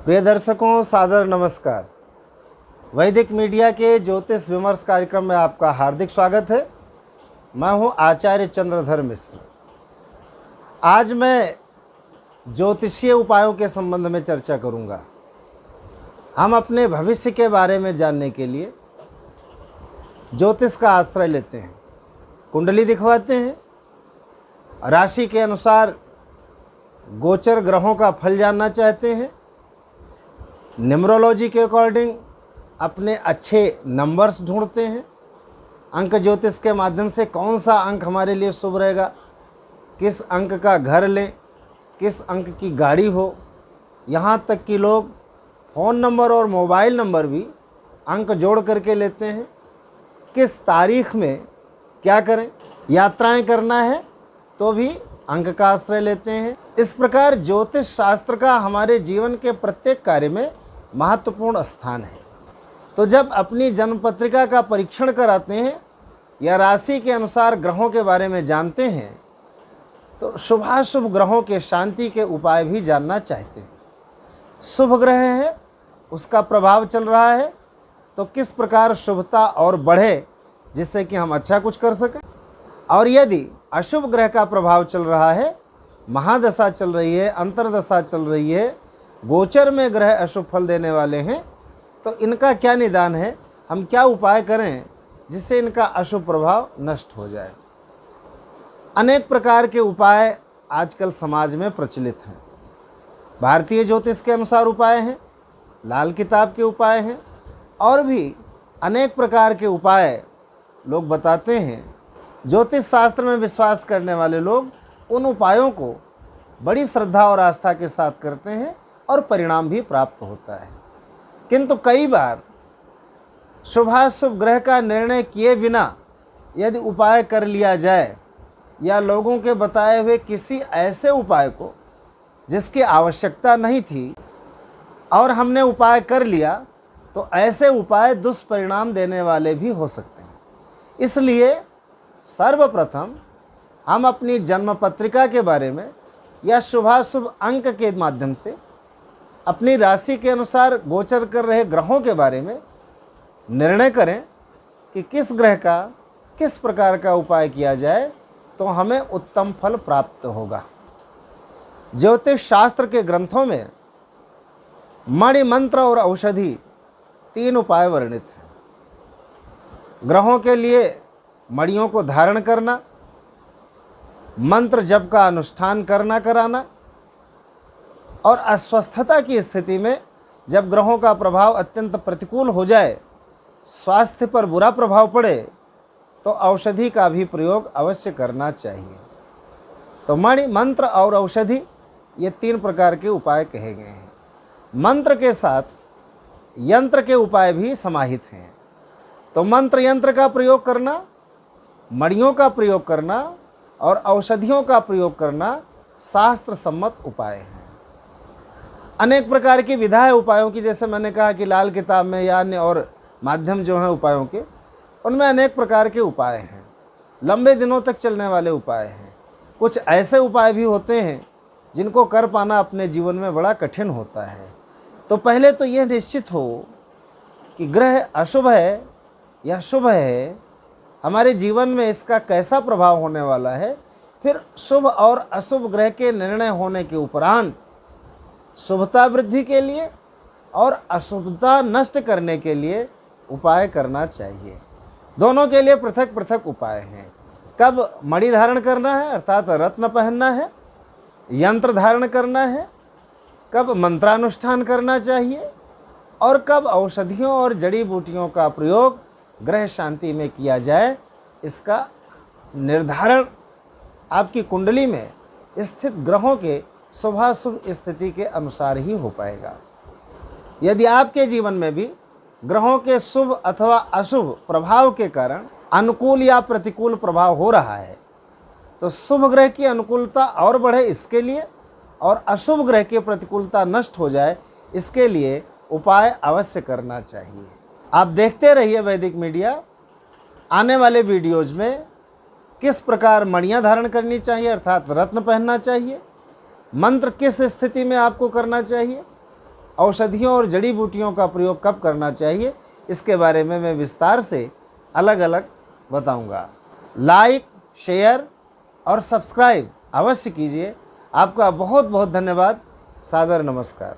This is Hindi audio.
प्रिय दर्शकों, सादर नमस्कार। वैदिक मीडिया के ज्योतिष विमर्श कार्यक्रम में आपका हार्दिक स्वागत है। मैं हूं आचार्य चंद्रधर मिश्र। आज मैं ज्योतिषीय उपायों के संबंध में चर्चा करूंगा। हम अपने भविष्य के बारे में जानने के लिए ज्योतिष का आश्रय लेते हैं, कुंडली दिखवाते हैं, राशि के अनुसार गोचर ग्रहों का फल जानना चाहते हैं, न्यूमरोलॉजी के अकॉर्डिंग अपने अच्छे नंबर्स ढूंढते हैं, अंक ज्योतिष के माध्यम से कौन सा अंक हमारे लिए शुभ रहेगा, किस अंक का घर लें, किस अंक की गाड़ी हो, यहाँ तक कि लोग फ़ोन नंबर और मोबाइल नंबर भी अंक जोड़ करके लेते हैं। किस तारीख में क्या करें, यात्राएं करना है तो भी अंक का आश्रय लेते हैं। इस प्रकार ज्योतिष शास्त्र का हमारे जीवन के प्रत्येक कार्य में महत्वपूर्ण स्थान है। तो जब अपनी जन्म पत्रिका का परीक्षण कराते हैं या राशि के अनुसार ग्रहों के बारे में जानते हैं तो शुभाशुभ ग्रहों के शांति के उपाय भी जानना चाहते हैं। शुभ ग्रह है, उसका प्रभाव चल रहा है तो किस प्रकार शुभता और बढ़े जिससे कि हम अच्छा कुछ कर सकें, और यदि अशुभ ग्रह का प्रभाव चल रहा है, महादशा चल रही है, अंतर्दशा चल रही है, गोचर में ग्रह अशुभ फल देने वाले हैं, तो इनका क्या निदान है, हम क्या उपाय करें जिससे इनका अशुभ प्रभाव नष्ट हो जाए। अनेक प्रकार के उपाय आजकल समाज में प्रचलित हैं। भारतीय ज्योतिष के अनुसार उपाय हैं, लाल किताब के उपाय हैं, और भी अनेक प्रकार के उपाय लोग बताते हैं। ज्योतिष शास्त्र में विश्वास करने वाले लोग उन उपायों को बड़ी श्रद्धा और आस्था के साथ करते हैं और परिणाम भी प्राप्त होता है। किंतु कई बार शुभाशुभ ग्रह का निर्णय किए बिना यदि उपाय कर लिया जाए या लोगों के बताए हुए किसी ऐसे उपाय को जिसकी आवश्यकता नहीं थी और हमने उपाय कर लिया तो ऐसे उपाय दुष्परिणाम देने वाले भी हो सकते हैं। इसलिए सर्वप्रथम हम अपनी जन्म पत्रिका के बारे में या शुभाशुभ अंक के माध्यम से अपनी राशि के अनुसार गोचर कर रहे ग्रहों के बारे में निर्णय करें कि किस ग्रह का किस प्रकार का उपाय किया जाए तो हमें उत्तम फल प्राप्त होगा। ज्योतिष शास्त्र के ग्रंथों में मणि मंत्र और औषधि 3 उपाय वर्णित हैं। ग्रहों के लिए मणियों को धारण करना, मंत्र जप का अनुष्ठान करना कराना, और अस्वस्थता की स्थिति में जब ग्रहों का प्रभाव अत्यंत प्रतिकूल हो जाए, स्वास्थ्य पर बुरा प्रभाव पड़े तो औषधि का भी प्रयोग अवश्य करना चाहिए। तो मणि मंत्र और औषधि ये 3 प्रकार के उपाय कहे गए हैं। मंत्र के साथ यंत्र के उपाय भी समाहित हैं। तो मंत्र यंत्र का प्रयोग करना, मणियों का प्रयोग करना और औषधियों का प्रयोग करना शास्त्र सम्मत उपाय हैं। अनेक प्रकार की विधा है उपायों की, जैसे मैंने कहा कि लाल किताब में या अन्य और माध्यम जो हैं उपायों के, उनमें अनेक प्रकार के उपाय हैं। लंबे दिनों तक चलने वाले उपाय हैं। कुछ ऐसे उपाय भी होते हैं जिनको कर पाना अपने जीवन में बड़ा कठिन होता है। तो पहले तो यह निश्चित हो कि ग्रह अशुभ है या शुभ है, हमारे जीवन में इसका कैसा प्रभाव होने वाला है। फिर शुभ और अशुभ ग्रह के निर्णय होने के उपरांत शुभता वृद्धि के लिए और अशुभता नष्ट करने के लिए उपाय करना चाहिए। दोनों के लिए पृथक पृथक उपाय हैं। कब मणि धारण करना है अर्थात रत्न पहनना है, यंत्र धारण करना है, कब मंत्रानुष्ठान करना चाहिए, और कब औषधियों और जड़ी बूटियों का प्रयोग ग्रह शांति में किया जाए, इसका निर्धारण आपकी कुंडली में स्थित ग्रहों के शुभाशुभ स्थिति के अनुसार ही हो पाएगा। यदि आपके जीवन में भी ग्रहों के शुभ अथवा अशुभ प्रभाव के कारण अनुकूल या प्रतिकूल प्रभाव हो रहा है तो शुभ ग्रह की अनुकूलता और बढ़े इसके लिए और अशुभ ग्रह की प्रतिकूलता नष्ट हो जाए इसके लिए उपाय अवश्य करना चाहिए। आप देखते रहिए वैदिक मीडिया। आने वाले वीडियोज़ में किस प्रकार मणियाँ धारण करनी चाहिए अर्थात रत्न पहनना चाहिए, मंत्र किस स्थिति में आपको करना चाहिए, औषधियों और जड़ी बूटियों का प्रयोग कब करना चाहिए, इसके बारे में मैं विस्तार से अलग अलग बताऊंगा। लाइक, शेयर और सब्सक्राइब अवश्य कीजिए। आपका बहुत बहुत धन्यवाद। सादर नमस्कार।